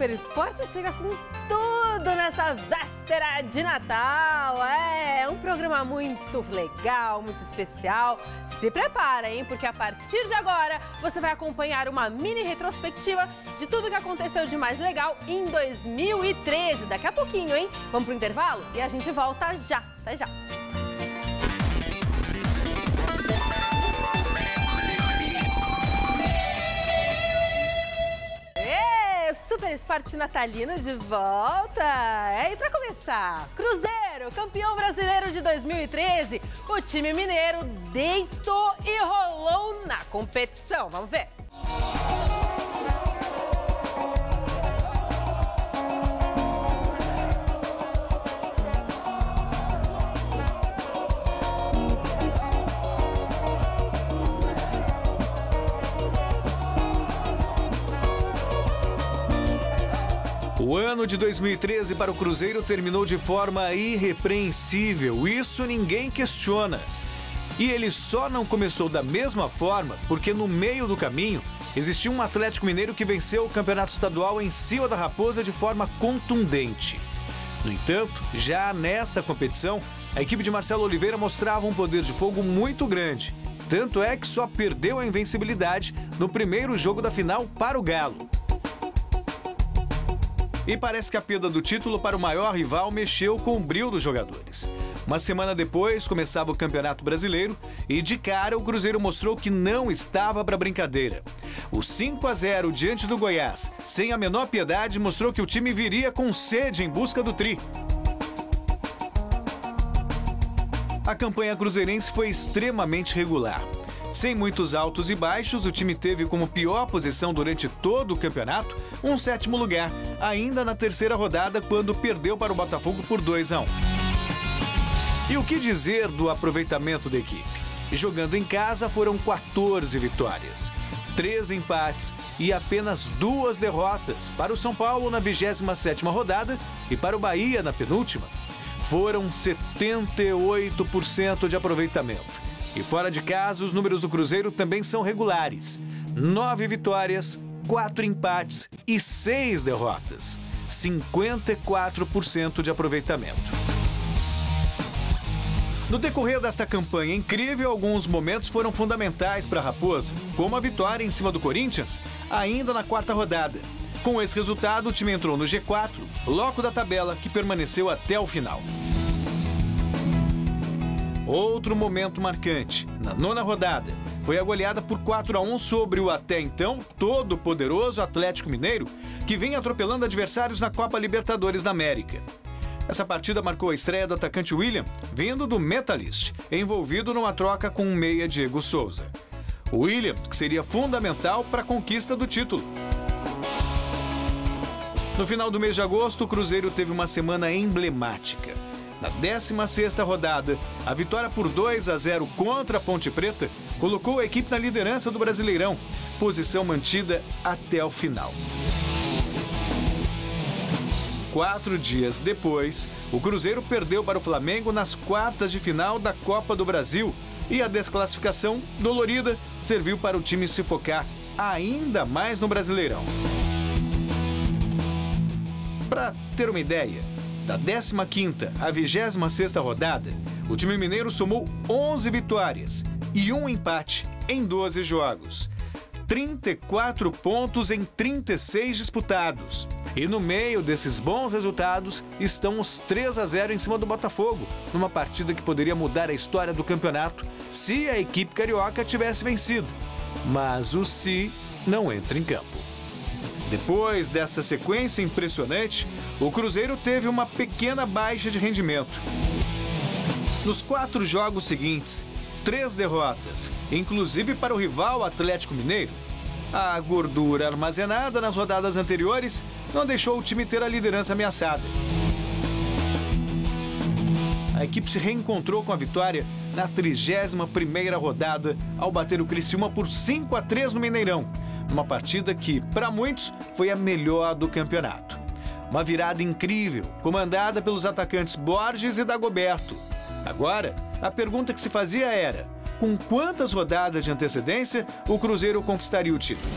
Super Esporte chega com tudo nessa véspera de Natal. É um programa muito legal, muito especial. Se prepara, hein? Porque a partir de agora você vai acompanhar uma mini retrospectiva de tudo que aconteceu de mais legal em 2013. Daqui a pouquinho, hein? Vamos pro intervalo e a gente volta já. Até já. Super Esporte natalino de volta. E para começar, Cruzeiro, campeão brasileiro de 2013. O time mineiro deitou e rolou na competição. Vamos ver. O ano de 2013 para o Cruzeiro terminou de forma irrepreensível, isso ninguém questiona. E ele só não começou da mesma forma porque no meio do caminho existia um Atlético Mineiro que venceu o campeonato estadual em cima da Raposa de forma contundente. No entanto, já nesta competição, a equipe de Marcelo Oliveira mostrava um poder de fogo muito grande. Tanto é que só perdeu a invencibilidade no primeiro jogo da final para o Galo. E parece que a perda do título para o maior rival mexeu com o brio dos jogadores. Uma semana depois, começava o Campeonato Brasileiro e, de cara, o Cruzeiro mostrou que não estava para brincadeira. O 5-0 diante do Goiás, sem a menor piedade, mostrou que o time viria com sede em busca do tri. A campanha cruzeirense foi extremamente regular. Sem muitos altos e baixos, o time teve como pior posição durante todo o campeonato um 7º lugar, ainda na terceira rodada, quando perdeu para o Botafogo por 2-1. E o que dizer do aproveitamento da equipe? Jogando em casa foram 14 vitórias, 3 empates e apenas 2 derrotas para o São Paulo na 27ª rodada e para o Bahia na penúltima. Foram 78% de aproveitamento. E fora de casa, os números do Cruzeiro também são regulares. 9 vitórias, 4 empates e 6 derrotas. 54% de aproveitamento. No decorrer desta campanha incrível, alguns momentos foram fundamentais para a Raposa, como a vitória em cima do Corinthians, ainda na 4ª rodada. Com esse resultado, o time entrou no G4, bloco da tabela, que permaneceu até o final. Outro momento marcante, na 9ª rodada, foi a goleada por 4-1 sobre o até então todo-poderoso Atlético Mineiro, que vem atropelando adversários na Copa Libertadores da América. Essa partida marcou a estreia do atacante William, vindo do Metalist, envolvido numa troca com o meia Diego Souza. O William, que seria fundamental para a conquista do título. No final do mês de agosto, o Cruzeiro teve uma semana emblemática. Na 16ª rodada, a vitória por 2-0 contra a Ponte Preta colocou a equipe na liderança do Brasileirão, posição mantida até o final. 4 dias depois, o Cruzeiro perdeu para o Flamengo nas quartas de final da Copa do Brasil e a desclassificação dolorida serviu para o time se focar ainda mais no Brasileirão. Para ter uma ideia, da 15ª à 26ª rodada, o time mineiro somou 11 vitórias e 1 empate em 12 jogos. 34 pontos em 36 disputados. E no meio desses bons resultados estão os 3-0 em cima do Botafogo, numa partida que poderia mudar a história do campeonato se a equipe carioca tivesse vencido. Mas o "se" não entra em campo. Depois dessa sequência impressionante, o Cruzeiro teve uma pequena baixa de rendimento. Nos 4 jogos seguintes, 3 derrotas, inclusive para o rival Atlético Mineiro. A gordura armazenada nas rodadas anteriores não deixou o time ter a liderança ameaçada. A equipe se reencontrou com a vitória na 31ª rodada ao bater o Criciúma por 5-3 no Mineirão. Uma partida que, para muitos, foi a melhor do campeonato. Uma virada incrível, comandada pelos atacantes Borges e Dagoberto. Agora, a pergunta que se fazia era: com quantas rodadas de antecedência o Cruzeiro conquistaria o título?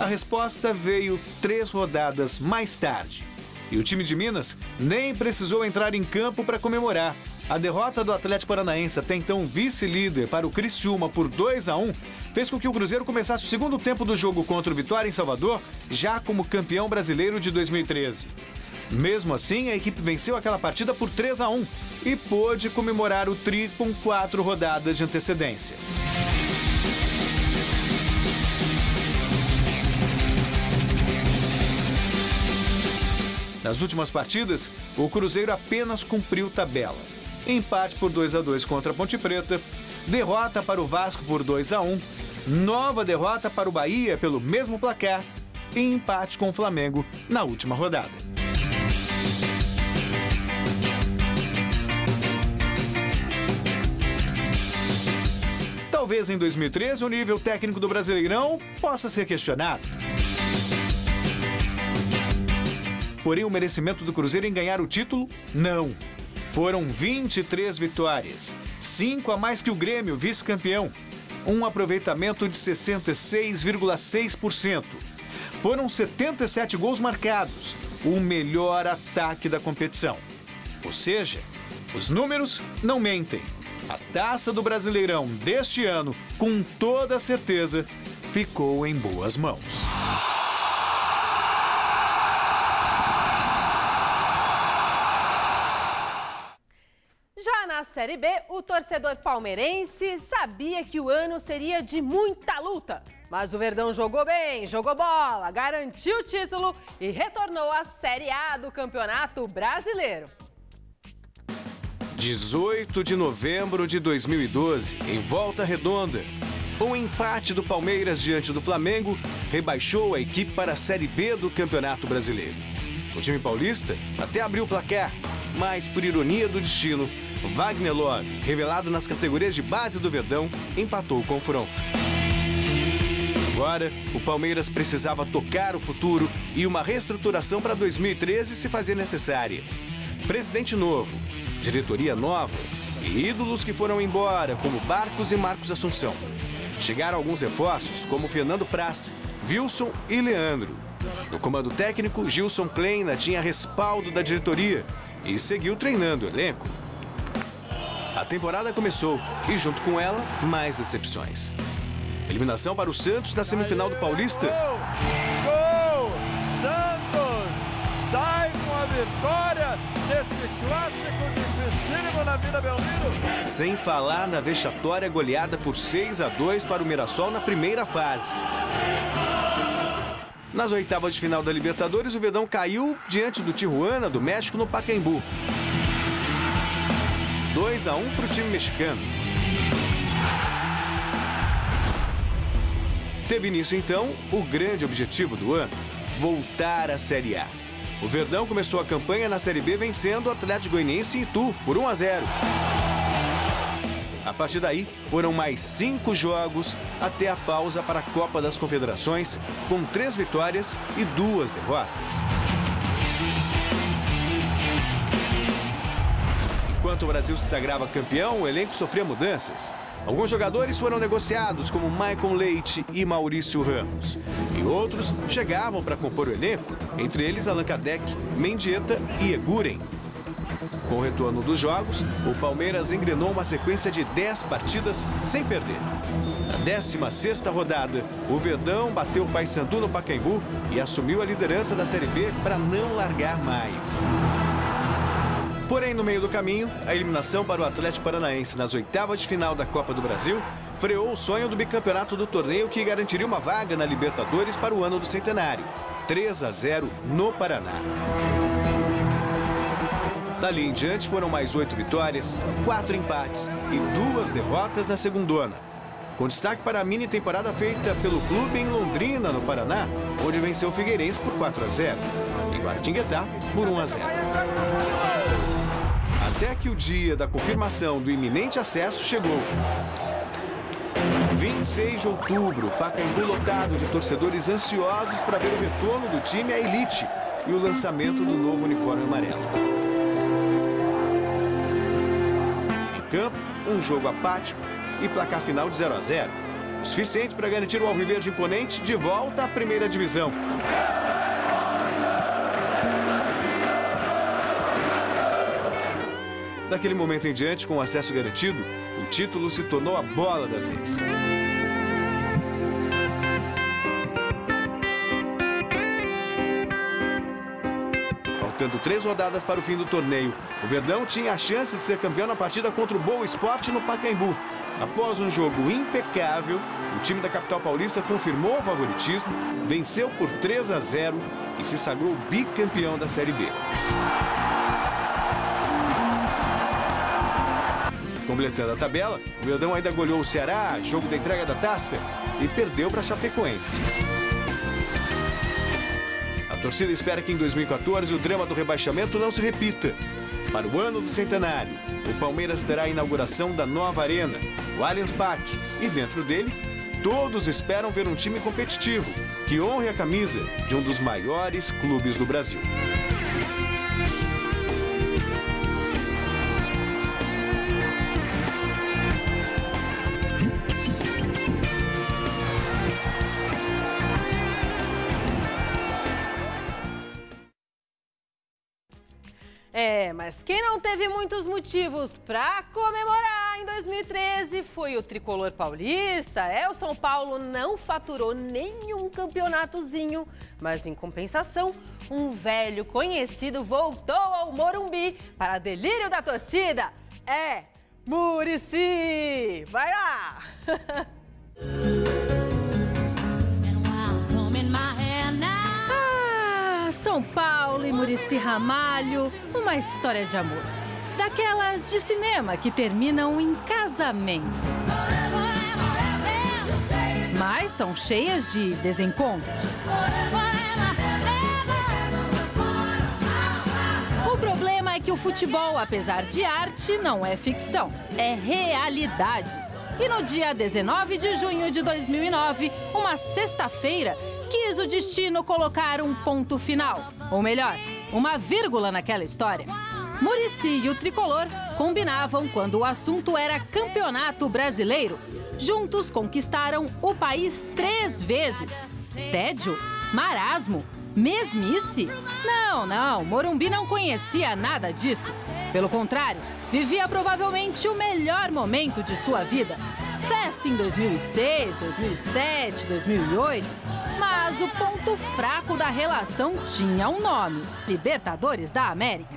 A resposta veio 3 rodadas mais tarde. E o time de Minas nem precisou entrar em campo para comemorar. A derrota do Atlético Paranaense, até então vice-líder, para o Criciúma por 2-1, fez com que o Cruzeiro começasse o segundo tempo do jogo contra o Vitória em Salvador, já como campeão brasileiro de 2013. Mesmo assim, a equipe venceu aquela partida por 3-1 e pôde comemorar o tri com 4 rodadas de antecedência. Nas últimas partidas, o Cruzeiro apenas cumpriu tabela. Empate por 2-2 contra a Ponte Preta, derrota para o Vasco por 2-1, nova derrota para o Bahia pelo mesmo placar e empate com o Flamengo na última rodada. Talvez em 2013 o nível técnico do Brasileirão possa ser questionado. Porém, o merecimento do Cruzeiro em ganhar o título, não. Foram 23 vitórias, 5 a mais que o Grêmio, vice-campeão. Um aproveitamento de 66,6%. Foram 77 gols marcados, o melhor ataque da competição. Ou seja, os números não mentem. A taça do Brasileirão deste ano, com toda certeza, ficou em boas mãos. Já na Série B, o torcedor palmeirense sabia que o ano seria de muita luta. Mas o Verdão jogou bem, jogou bola, garantiu o título e retornou à Série A do Campeonato Brasileiro. 18 de novembro de 2012, em Volta Redonda. Um empate do Palmeiras diante do Flamengo rebaixou a equipe para a Série B do Campeonato Brasileiro. O time paulista até abriu o placar, mas, por ironia do destino, Wagner Love, revelado nas categorias de base do Verdão, empatou o confronto. Agora, o Palmeiras precisava tocar o futuro e uma reestruturação para 2013 se fazer necessária. Presidente novo, diretoria nova e ídolos que foram embora, como Barcos e Marcos Assunção. Chegaram alguns reforços, como Fernando Praz, Wilson e Leandro. No comando técnico, Gilson Kleina tinha respaldo da diretoria e seguiu treinando o elenco. A temporada começou e, junto com ela, mais decepções. Eliminação para o Santos na semifinal do Paulista. Gol! Santos sai com a vitória desse clássico dificílimo na Vila Belmiro. Sem falar na vexatória goleada por 6-2 para o Mirassol na primeira fase. Nas oitavas de final da Libertadores, o Verdão caiu diante do Tijuana, do México, no Pacaembu. 2-1 para o time mexicano. Teve início, então, o grande objetivo do ano: voltar à Série A. O Verdão começou a campanha na Série B vencendo o Atlético Goianiense em Itu por 1-0. A partir daí, foram mais 5 jogos até a pausa para a Copa das Confederações, com 3 vitórias e 2 derrotas. Enquanto o Brasil se sagrava campeão, o elenco sofria mudanças. Alguns jogadores foram negociados, como Maicon Leite e Maurício Ramos. E outros chegavam para compor o elenco, entre eles Allan Kardec, Mendieta e Eguren. Com o retorno dos jogos, o Palmeiras engrenou uma sequência de 10 partidas sem perder. Na 16ª rodada, o Verdão bateu o Paysandu no Pacaembu e assumiu a liderança da Série B para não largar mais. Porém, no meio do caminho, a eliminação para o Atlético Paranaense nas oitavas de final da Copa do Brasil freou o sonho do bicampeonato do torneio, que garantiria uma vaga na Libertadores para o ano do centenário. 3-0 no Paraná. Dali em diante foram mais 8 vitórias, 4 empates e 2 derrotas na segundona. Com destaque para a mini temporada feita pelo clube em Londrina, no Paraná, onde venceu o Figueirense por 4-0 e Guaratinguetá por 1-0. Até que o dia da confirmação do iminente acesso chegou. 26 de outubro, Pacaembu lotado de torcedores ansiosos para ver o retorno do time à elite e o lançamento do novo uniforme amarelo. Em campo, um jogo apático e placar final de 0-0. o suficiente para garantir o alviverde imponente de volta à primeira divisão. Daquele momento em diante, com o acesso garantido, o título se tornou a bola da vez. Faltando 3 rodadas para o fim do torneio, o Verdão tinha a chance de ser campeão na partida contra o Boa Esporte no Pacaembu. Após um jogo impecável, o time da capital paulista confirmou o favoritismo, venceu por 3-0 e se sagrou bicampeão da Série B. Completando a tabela, o Verdão ainda goleou o Ceará, jogo da entrega da taça, e perdeu para a Chapecoense. A torcida espera que em 2014 o drama do rebaixamento não se repita. Para o ano do centenário, o Palmeiras terá a inauguração da nova arena, o Allianz Parque, e dentro dele, todos esperam ver um time competitivo, que honre a camisa de um dos maiores clubes do Brasil. Mas quem não teve muitos motivos para comemorar em 2013 foi o tricolor paulista. O São Paulo não faturou nenhum campeonatozinho, mas em compensação, um velho conhecido voltou ao Morumbi para delírio da torcida. Muricy! Vai lá! São Paulo e Muricy Ramalho, uma história de amor. Daquelas de cinema que terminam em casamento. Mas são cheias de desencontros. O problema é que o futebol, apesar de arte, não é ficção, é realidade. E no dia 19 de junho de 2009, uma sexta-feira, quis o destino colocar um ponto final, ou melhor, uma vírgula naquela história. Muricy e o tricolor combinavam quando o assunto era Campeonato Brasileiro. Juntos conquistaram o país 3 vezes. Tédio? Marasmo? Mesmice? Não, Morumbi não conhecia nada disso. Pelo contrário, vivia provavelmente o melhor momento de sua vida. Festa em 2006, 2007, 2008, mas o ponto fraco da relação tinha um nome: Libertadores da América.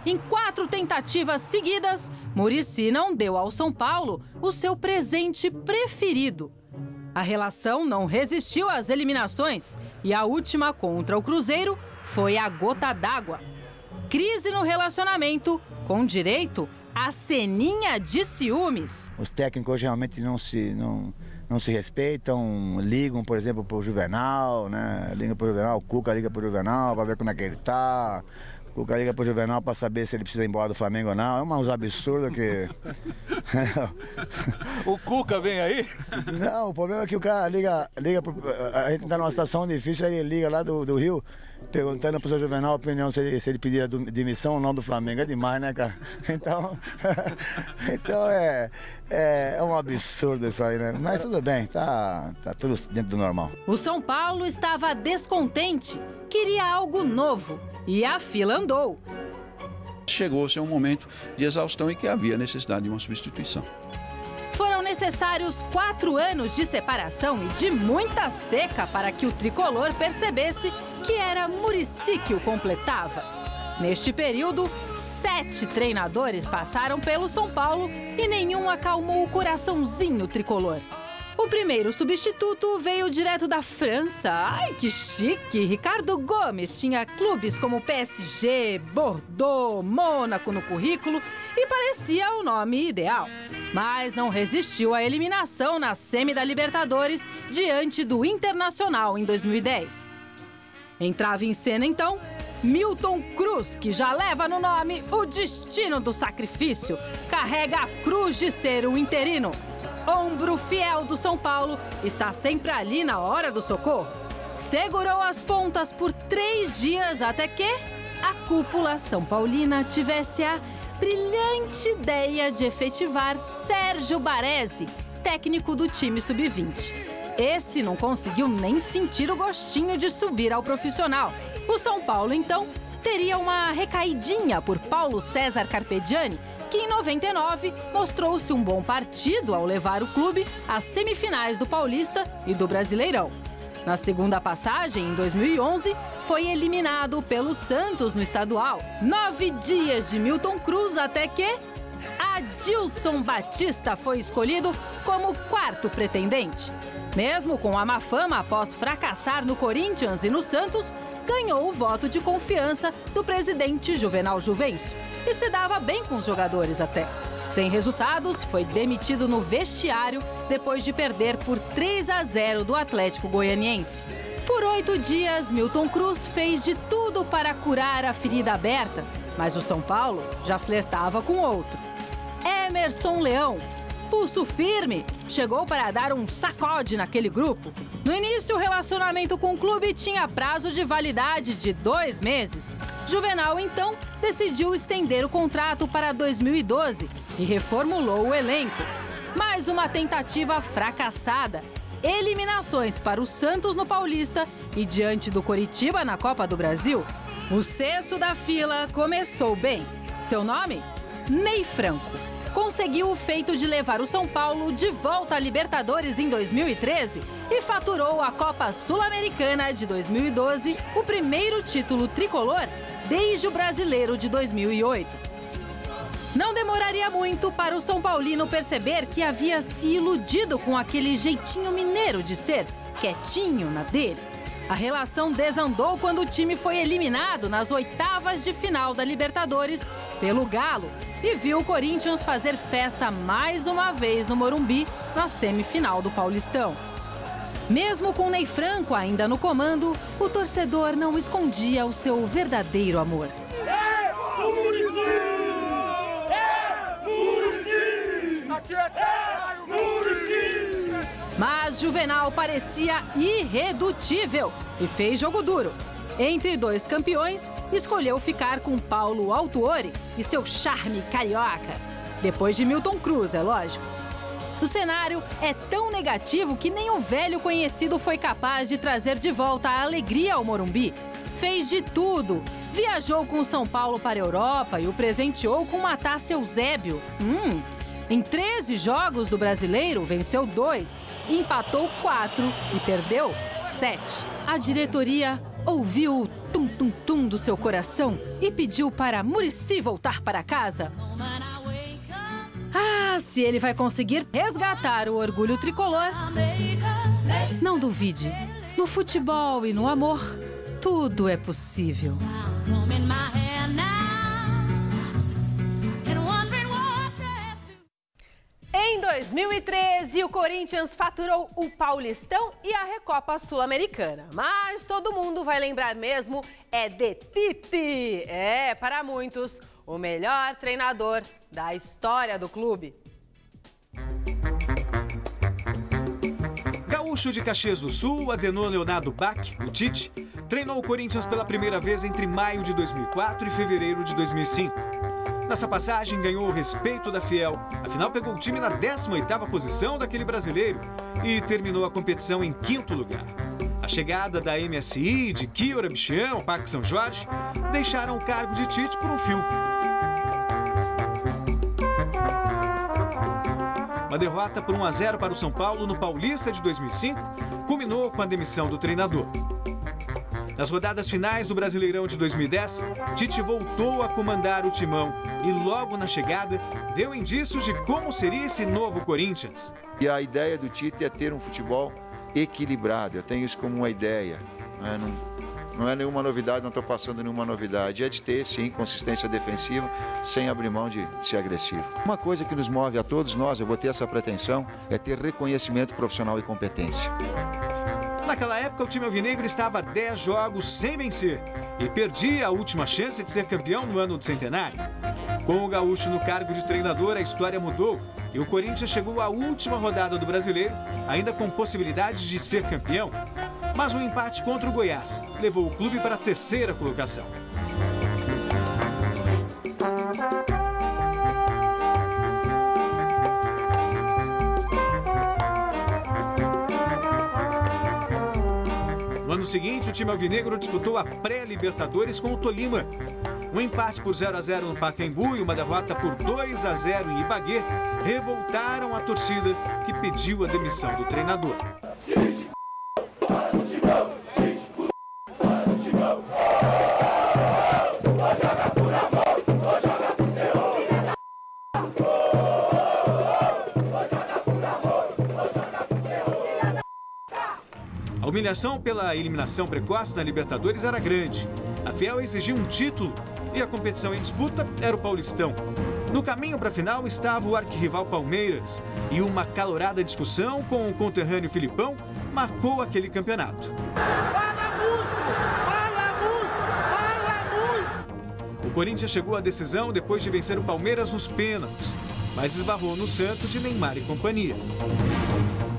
Em 4 tentativas seguidas, Muricy não deu ao São Paulo o seu presente preferido. A relação não resistiu às eliminações e a última contra o Cruzeiro foi a gota d'água. Crise no relacionamento, com direito a ceninha de ciúmes. Os técnicos hoje realmente não se respeitam, ligam, por exemplo, para o Juvenal, né? Liga para o Juvenal, o Cuca liga para o Juvenal para ver como é que ele está. O Cuca liga para o Juvenal para saber se ele precisa ir embora do Flamengo ou não. É uns absurdos que... O Cuca vem aí? Não, o problema é que o cara liga a gente está numa situação difícil, aí ele liga lá do Rio, perguntando para o seu Juvenal a opinião se ele pedir a demissão ou não do Flamengo. É demais, né, cara? Então é um absurdo isso aí, né? Mas tudo bem, tá tudo dentro do normal. O São Paulo estava descontente, queria algo novo e a fila andou. Chegou-se a um momento de exaustão e que havia necessidade de uma substituição. Foram necessários 4 anos de separação e de muita seca para que o tricolor percebesse que era Muricy que o completava. Neste período, 7 treinadores passaram pelo São Paulo e nenhum acalmou o coraçãozinho tricolor. O primeiro substituto veio direto da França. Ai, que chique! Ricardo Gomes tinha clubes como PSG, Bordeaux, Mônaco no currículo e parecia o nome ideal. Mas não resistiu à eliminação na semi da Libertadores diante do Internacional em 2010. Entrava em cena, então, Milton Cruz, que já leva no nome o destino do sacrifício. Carrega a cruz de ser um interino. Ombro fiel do São Paulo, está sempre ali na hora do socorro. Segurou as pontas por 3 dias até que a cúpula São Paulina tivesse a brilhante ideia de efetivar Sérgio Baresi, técnico do time sub-20. Esse não conseguiu nem sentir o gostinho de subir ao profissional. O São Paulo, então, teria uma recaidinha por Paulo César Carpegiani, que em 99 mostrou-se um bom partido ao levar o clube às semifinais do Paulista e do Brasileirão. Na segunda passagem, em 2011, foi eliminado pelo Santos no estadual. 9 dias de Milton Cruz até que Adilson Batista foi escolhido como quarto pretendente. Mesmo com a má fama após fracassar no Corinthians e no Santos, ganhou o voto de confiança do presidente Juvenal Juvencio e se dava bem com os jogadores até. Sem resultados, foi demitido no vestiário depois de perder por 3-0 do Atlético Goianiense. Por 8 dias, Milton Cruz fez de tudo para curar a ferida aberta, mas o São Paulo já flertava com outro. Emerson Leão, pulso firme, chegou para dar um sacode naquele grupo. No início, o relacionamento com o clube tinha prazo de validade de 2 meses. Juvenal, então, decidiu estender o contrato para 2012 e reformulou o elenco. Mais uma tentativa fracassada. Eliminações para o Santos no Paulista e diante do Coritiba na Copa do Brasil. O sexto da fila começou bem. Seu nome? Ney Franco. Conseguiu o feito de levar o São Paulo de volta à Libertadores em 2013 e faturou a Copa Sul-Americana de 2012, o primeiro título tricolor desde o Brasileiro de 2008. Não demoraria muito para o São Paulino perceber que havia se iludido com aquele jeitinho mineiro de ser, quietinho na dele. A relação desandou quando o time foi eliminado nas oitavas de final da Libertadores pelo Galo e viu o Corinthians fazer festa mais uma vez no Morumbi na semifinal do Paulistão. Mesmo com Ney Franco ainda no comando, o torcedor não escondia o seu verdadeiro amor. Mas Juvenal parecia irredutível e fez jogo duro. Entre 2 campeões, escolheu ficar com Paulo Autuori e seu charme carioca. Depois de Milton Cruz, é lógico. O cenário é tão negativo que nem o velho conhecido foi capaz de trazer de volta a alegria ao Morumbi. Fez de tudo. Viajou com o São Paulo para a Europa e o presenteou com uma taça Eusébio. Em 13 jogos do Brasileiro, venceu 2, empatou 4 e perdeu 7. A diretoria ouviu o tum-tum-tum do seu coração e pediu para Muricy voltar para casa. Se ele vai conseguir resgatar o orgulho tricolor, não duvide. No futebol e no amor, tudo é possível. Em 2013, o Corinthians faturou o Paulistão e a Recopa Sul-Americana. Mas todo mundo vai lembrar mesmo é de Tite. Para muitos, o melhor treinador da história do clube. Gaúcho de Caxias do Sul, Adenor Leonardo Bach, o Tite, treinou o Corinthians pela primeira vez entre maio de 2004 e fevereiro de 2005. Nessa passagem, ganhou o respeito da Fiel. Afinal, pegou o time na 18ª posição daquele brasileiro e terminou a competição em 5º lugar. A chegada da MSI, de Kiora Bichão, Parque São Jorge, deixaram o cargo de Tite por um fio. Uma derrota por 1-0 para o São Paulo no Paulista de 2005 culminou com a demissão do treinador. Nas rodadas finais do Brasileirão de 2010, Tite voltou a comandar o timão e logo na chegada deu indícios de como seria esse novo Corinthians. E a ideia do Tite é ter um futebol equilibrado, eu tenho isso como uma ideia. Não é nenhuma novidade, não estou passando nenhuma novidade. É de ter, sim, consistência defensiva, sem abrir mão de ser agressivo. Uma coisa que nos move a todos nós, eu vou ter essa pretensão, é ter reconhecimento profissional e competência. Naquela época, o time alvinegro estava a 10 jogos sem vencer e perdia a última chance de ser campeão no ano do centenário. Com o Gaúcho no cargo de treinador, a história mudou e o Corinthians chegou à última rodada do Brasileiro, ainda com possibilidade de ser campeão. Mas um empate contra o Goiás levou o clube para a 3ª colocação. ano seguinte, o time alvinegro disputou a pré-Libertadores com o Tolima. Um empate por 0-0 no Pacaembu e uma derrota por 2-0 em Ibagué revoltaram a torcida, que pediu a demissão do treinador. A humilhação pela eliminação precoce na Libertadores era grande. A Fiel exigia um título e a competição em disputa era o Paulistão. No caminho para a final estava o arquirrival Palmeiras e uma calorada discussão com o conterrâneo Filipão marcou aquele campeonato. Fala muito! O Corinthians chegou à decisão depois de vencer o Palmeiras nos pênaltis, mas esbarrou no Santos de Neymar e companhia.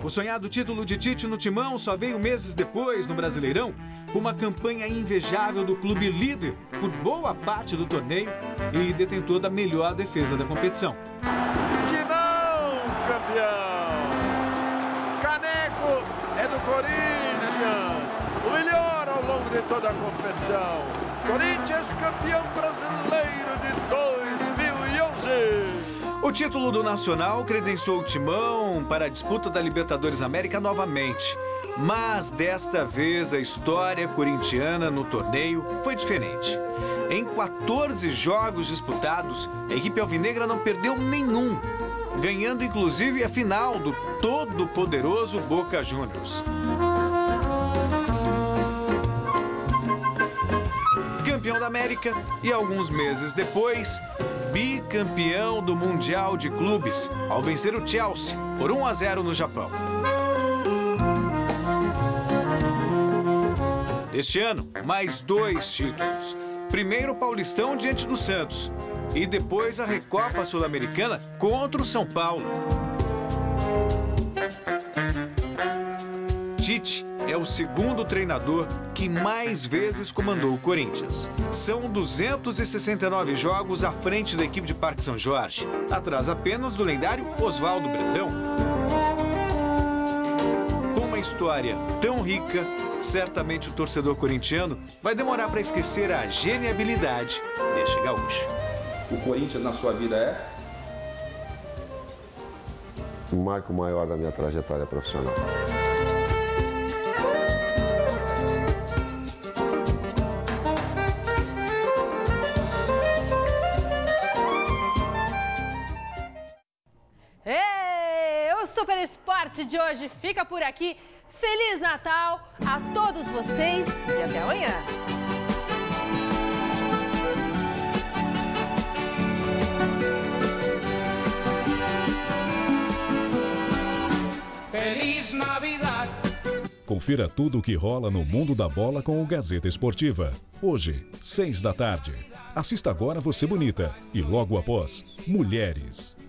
O sonhado título de Tite no Timão só veio meses depois, no Brasileirão, com uma campanha invejável do clube líder por boa parte do torneio e detentor da melhor defesa da competição. Timão, campeão! Caneco é do Corinthians, o melhor ao longo de toda a competição. Corinthians campeão brasileiro de 2011. O título do Nacional credenciou o Timão para a disputa da Libertadores América novamente. Mas desta vez a história corintiana no torneio foi diferente. Em 14 jogos disputados, a equipe alvinegra não perdeu nenhum, ganhando inclusive a final do todo-poderoso Boca Juniors. Campeão da América e alguns meses depois, bicampeão do Mundial de Clubes, ao vencer o Chelsea por 1-0 no Japão. Este ano, mais 2 títulos. Primeiro o Paulistão diante do Santos e depois a Recopa Sul-Americana contra o São Paulo. Tite é o segundo treinador que mais vezes comandou o Corinthians. São 269 jogos à frente da equipe de Parque São Jorge, atrás apenas do lendário Oswaldo Brandão. Com uma história tão rica, certamente o torcedor corintiano vai demorar para esquecer a genialidade deste gaúcho. O Corinthians na sua vida é? O marco maior da minha trajetória profissional. O Super Esporte de hoje fica por aqui. Feliz Natal a todos vocês e até amanhã. Feliz Navidad. Confira tudo o que rola no mundo da bola com o Gazeta Esportiva. Hoje, 6 da tarde. Assista agora Você Bonita e logo após, Mulheres.